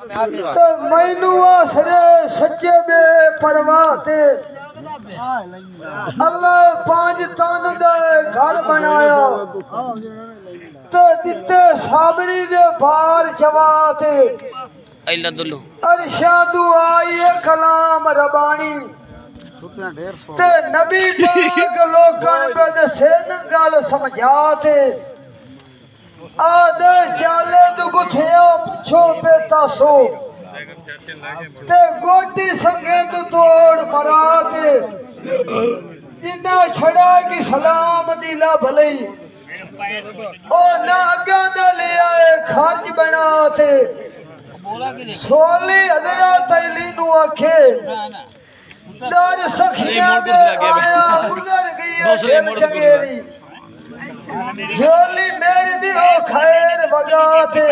तो मैनू आसरे सच्चे बेपरवाह ते अल्लाह पांच तन दे घर बनाया ते दिते साबरी दे बार चवाते अरशादू आई कलाम रबानी ते नबी पाक लोकन पे दसे न गल समझाते आदे चाले तू गुथिया पुछो पे तासो ते गोटी संगे तू तोड़ मरा दे जिन्ना छड़ा की सलाम दिला भलई ओ ना अगा न ले आए खर्च बनाते सोली हजरा तैली नु आखे डर सखिया दे आया गुजर गई चंगेरी झोली मेरी दी ओ खैर वगाते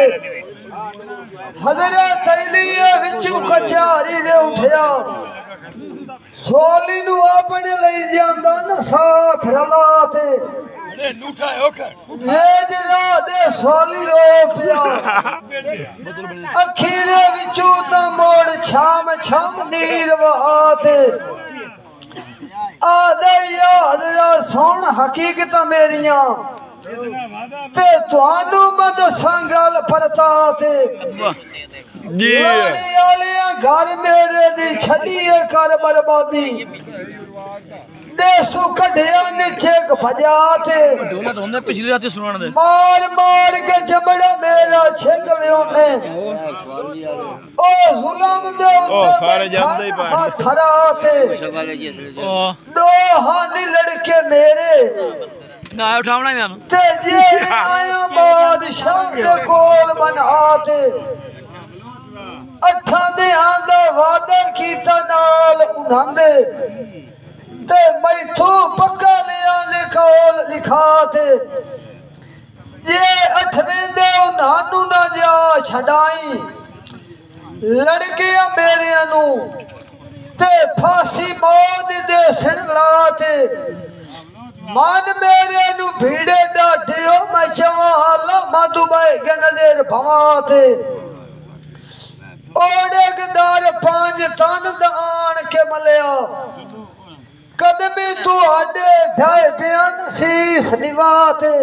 हजरा तैली विचू कचारी दे उठया सोली नु अपने लई जांदा न साथ रलाते मेजरा दे सोली रो पिया अखीरे विचू ता मोड़ छाम छाम नीर वहाते आदे याद रा सुन हकीकत मेरियां ते तुहानू मद संगल परताते लाने वालियां घर मेरे दी छड़िए कर बर्बादी देसू कढ़िया नीचे भजाते पिछली रात सुनाने दे मार मार के जबड़ा मेरा छेक लियो ने ओ जुल्म दे ऊते हथराते दो हानी लड़के मेरे ना उठावना ही ना ते जे आया बादशाह दे कोल बनाते अठा दे आंदा वादा कीता नाल उन्हांदे ते मैथू पक्का लिया ने कोल लिखाते जे अठवें दे उन्हानू ना जा छड़ाई लड़के मेरे नु ते फांसी मौत दे सिरलाते मन मेरे नु भीड़े डाटियो मैं चवा अल्लाह मधुबाई के नजर भवाते ओड़े गदार पांच तन दान के मलिया कदमी तू आडे ढाई बयान शीस निवाते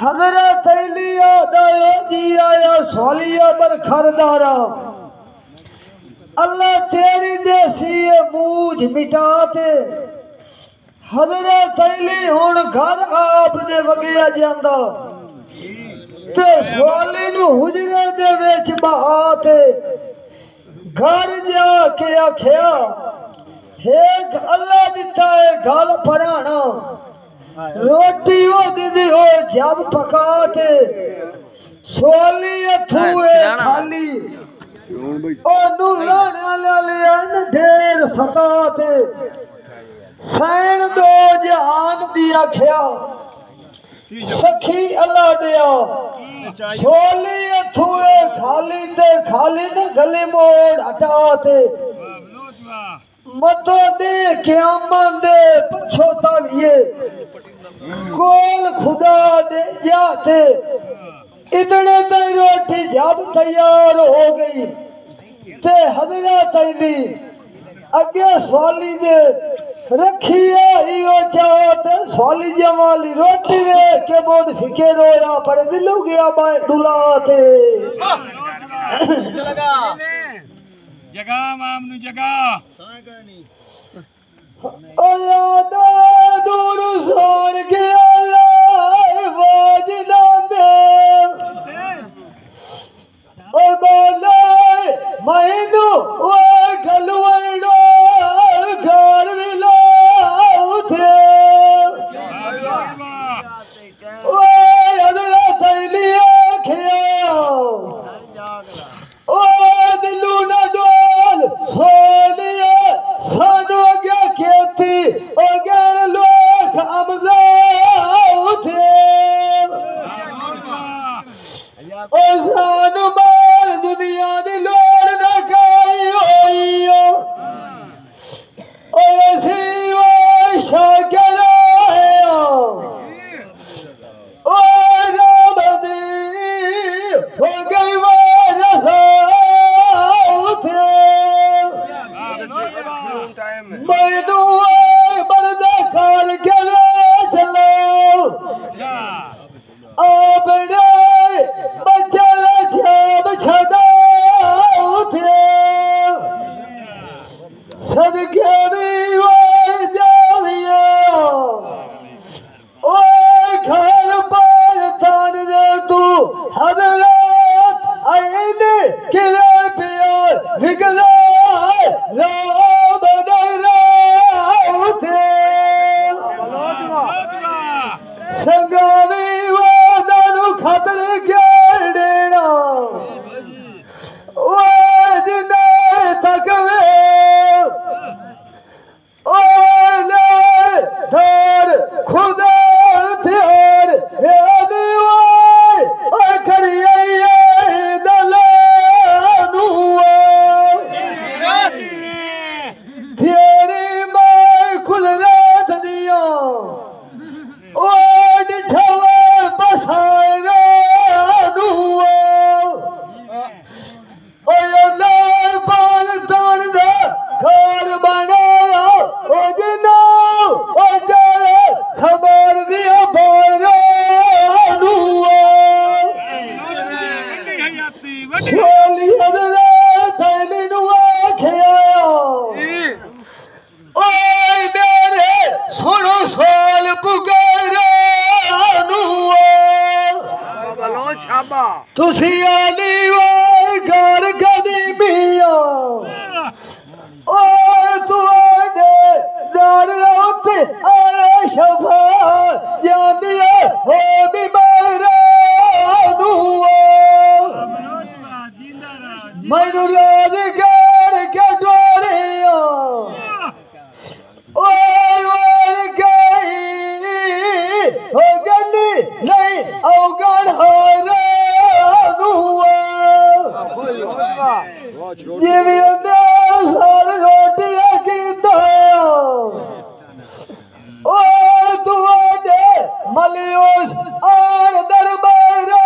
हजरत अली आदायो दी आया सोलिया पर खरदारा अल्लाह तेरी देसी मूझ मिटाते हजरत अली हुन घर आप दे वगिया जांदा ते सोली नु हुजरे दे विच बहाते घर जाके आखिया एक अल्लाह दिता है गल पराना रोटी ओ दीदी हो जब पकाते सोली अथुए खाली ओ नु लाने वाले न ढेर सताते सैन दो जहान दी आखिया सखी अल्लाह दिया सोली अथुए खाली ते खाली न गले मोड़ हटाते मतो दे क़यामत दे पछोताविए कोल खुदा दे जाते इतने तक रोटी जब तैयार हो गई ते हजरत अली अगे स्वाली दे रखी आई ओ जात स्वाली जमाली रोटी वे के बोद फिके रोया पर दिलू गया बाय डुलाते जगह मामनू जगह ओ याद दूर सोन के आवाज ना दे ओ बोले मैनू ओ गलवड़ो घर विला उठे ओ हजरत अली आखिया ओ दिलू ना डोल सोनिया सानू गया खेती ओ गैर लोग हमजा उठे ओ सानू माल दुनिया दी लोड़ ना काई होई ओ सी ओ शाकर ओ राम दी हो गई वारसा किले पिया विगला राम दराउते संगावी वादनु खतर गेड़ना ओ जिने तकवे ओ ले धर खुदा थियार यादी वाई ओ करिए दलानु तेरी मां कुदरत दिया ओ डिठवा बसारा नुआ ओ ना बाल तान दा घर बनाया ओ जिना ओ जाए सबर दिया बारा नुआ सोली अदरा थैली नुआ खिया ओए मेरे सुनो सोल पुकारा नुआ तुसी आली वाई घर कदी मिया ओए तुआडे दर उते आया शफा जांदी हो बीमारा नुआ मैनू रोजगार के डोरिया ओए गई हो गली नहीं औगण हारा नुआ जिवी साल रोटियां कीता ओए तुआडे मलियोस आन दरबारा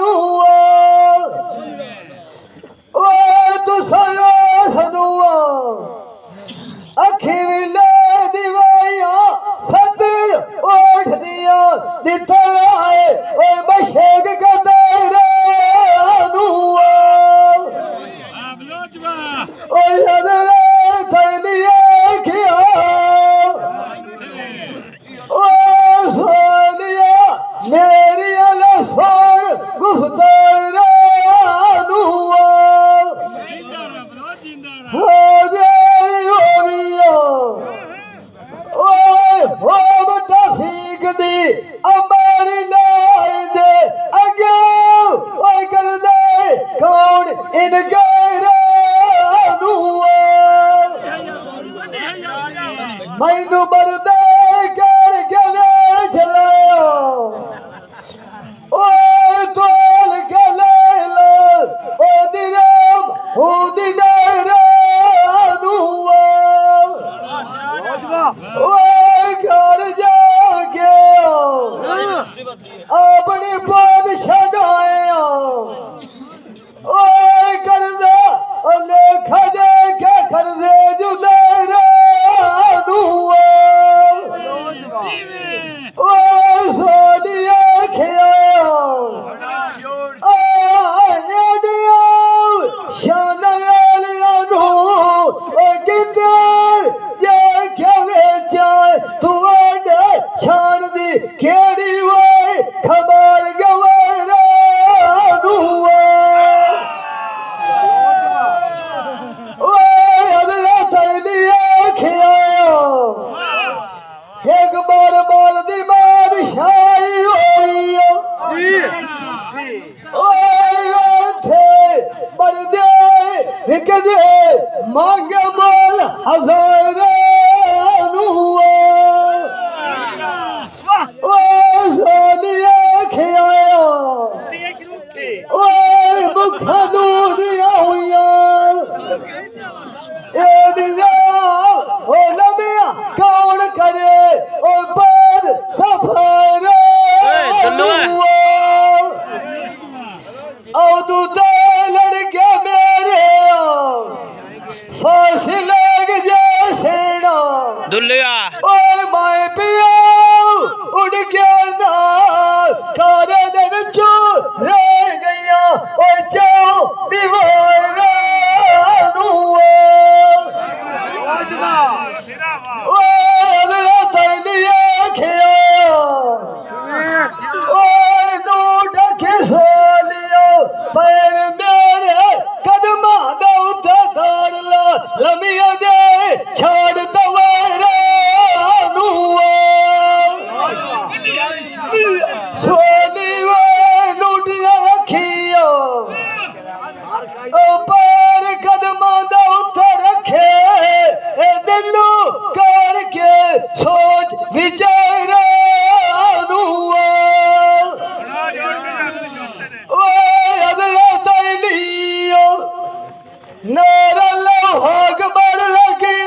नुआ ओए तुसायो सनुआ अखी विले दिवाया सदर ओठ दिया दिता आए ओए बशेक कदरा नुआ ओए अदरा थैलिया खिया ओ सोनिया मेरी अला सोन गुफ्तारा नुआ हो गई होविया ओए हो तफीक दी अमारी लाई दे अगे ओए कर दे कौन इन गैरा नुआ मैनू मरदे कर के वेच लाया ओए तोल के ले लो ओ दिराम हो दिनारा नुआ ओए घर जाके अपनी बादशाह आया ओए करदा लेखा दे के कर दे जुदेरा नुआ ओए सोनिया खिया आया शाना लिया नु ओ किते जे के वेचा तू आडे शान दी केड़ी ओए खबर गवारा नुआ ओए अदरा थैलिया खिया एक बार दी बादशाही होई ओए थे बरदे विकदे मांग माल हजारा नुआ ओए सोनिया खिया ओए मुखा दूधिया हुई ए दिया ओ लमिया कौन करे ओ बाद सफारा ओ दूधा लड़के मेरे फासिले जैसेना दुल्लिया ओए माए पिया उड़ गया ना कारे दिन चो रह गया ओ जाओ दीवारा नुआ ओए अदरा थैलिया खिया ओए नू ढके सो लियो पैर में पार कदमां दा उत्थे रखे दिलू करके सोच विचारा नारा लोहाग मर लगी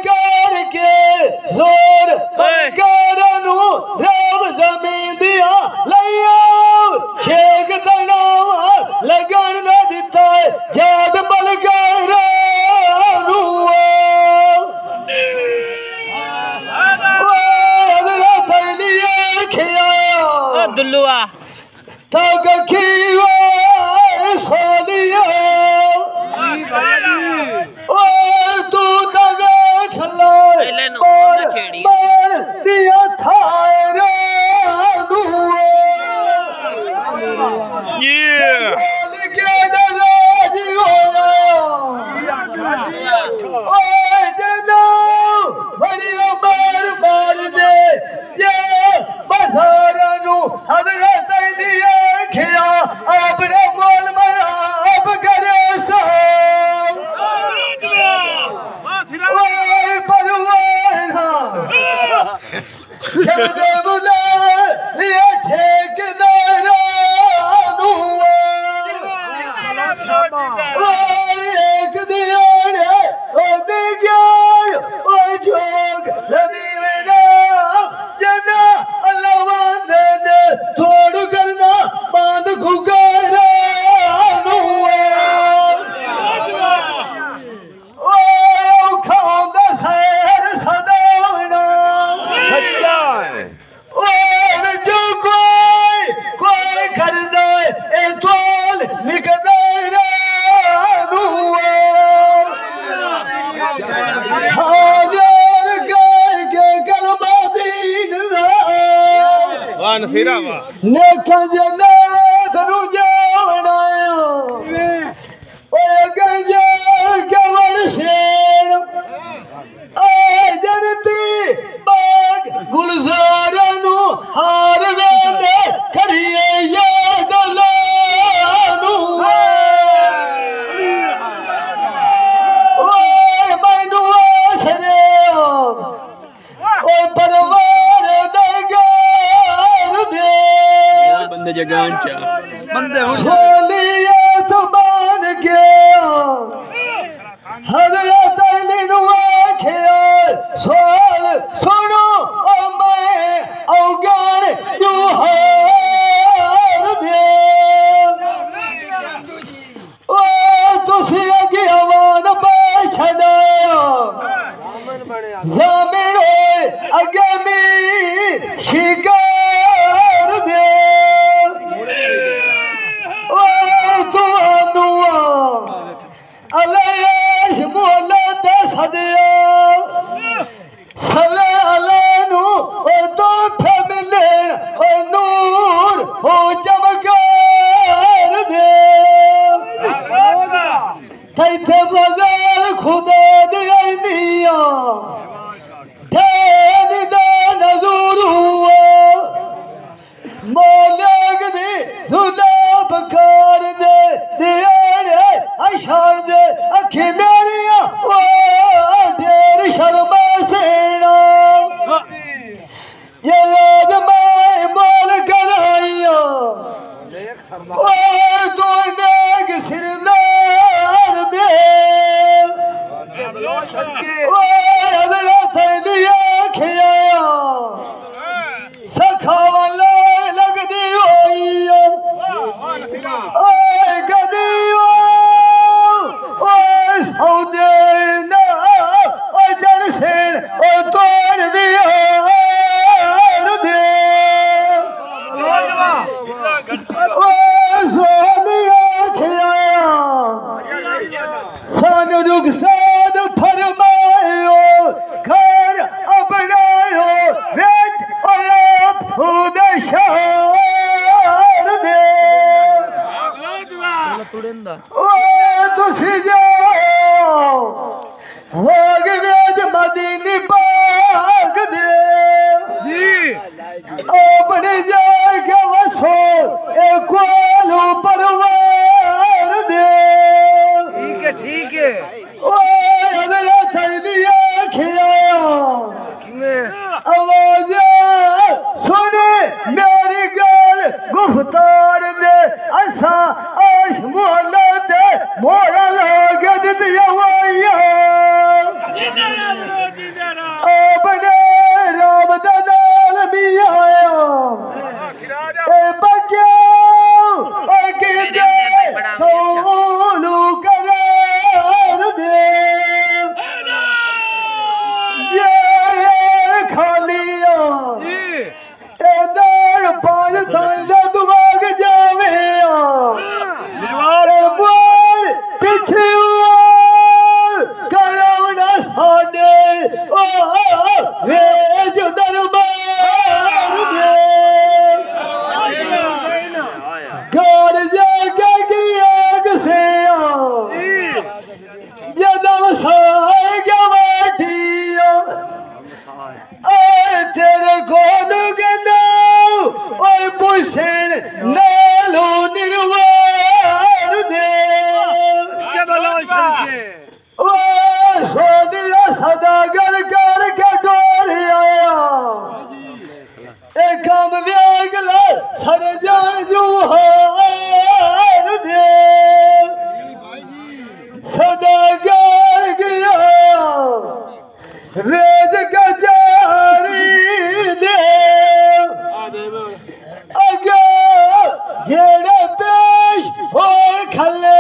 करके जोर गारू रब जमीन दिया लिया शेख तनावा लगन न दिता जाद बल दुल्लुआ तक सोलिया तू तक दिया थारा बड़िया बार बार दे बसारा हजरत खिया अपने मोल में अब करे जब बुला लिया ठेकेदार एक दिया जोग नदी में जना अल्लाह दे थोड़ करना बांध खुगारा खाऊंगा सैर सदावना सच्चा जो कोई कर दे ए तोल निकदारा नेखा जन्नत नु जावनायो ओए गंजा कवड़ शेर ए जनती बाग गुलजार नु हार वेंदे करिए याद लानू ओए मैनू आसरे ओ परवार देगा बंदे जगान चा बंदे सोलिया तो मान गया हजरत अली नु आखिया सोल सुनो ओ मैं औगान यू हार दे ओ तुसी अगे आवान छड़ाया ज़मीन अगे मी शिकार दे अलैश मोला दे सदिया सले अलैनु ओ तो फैमिलेन ओ नूर हो चमकार दे तैथे बजार खुदा दिया निया धैन दा नजूर हुआ मौलाक दी धुला बकार दे दिया अशार दे अखी मेरिया ओ ढेर शर्मा सेना ये याद मैं मोल कराइया ओ तो नेक सिरदार दे ओ हजरत लिया खिया सखावला लगदी होई ओ गदियो औदेना ओ जनसेन ओ तोड़ बिहार दे ओ सोनिया खिया सन रुखसाद फरमायो घर अपनायो वेच आप खुद शार दे ओ तुसी जाओ होग वेज मदीनी बाग दे अपने जाके वसो एक सा आश मोहल्ला दे मोरा लागत दिया अपने राम दा नाल भी आया ए बग्या अगे दे तोलू करार दे ये खालिया ए दर पाल थांदा दुआग जावे ए बोल पिछे करोना साडे ओ वेज दरबार दे घर जाके की आग से जदम साए गवाठिया आए तेरे कोल गना ओए पुछण नालो निर्वार दे ओ सोदिया सदागर करके डोर आया ए कम वेगला सर जान जुहार दे सदागर गया वेद गजारी दे अगा जेड़े पेश हो खले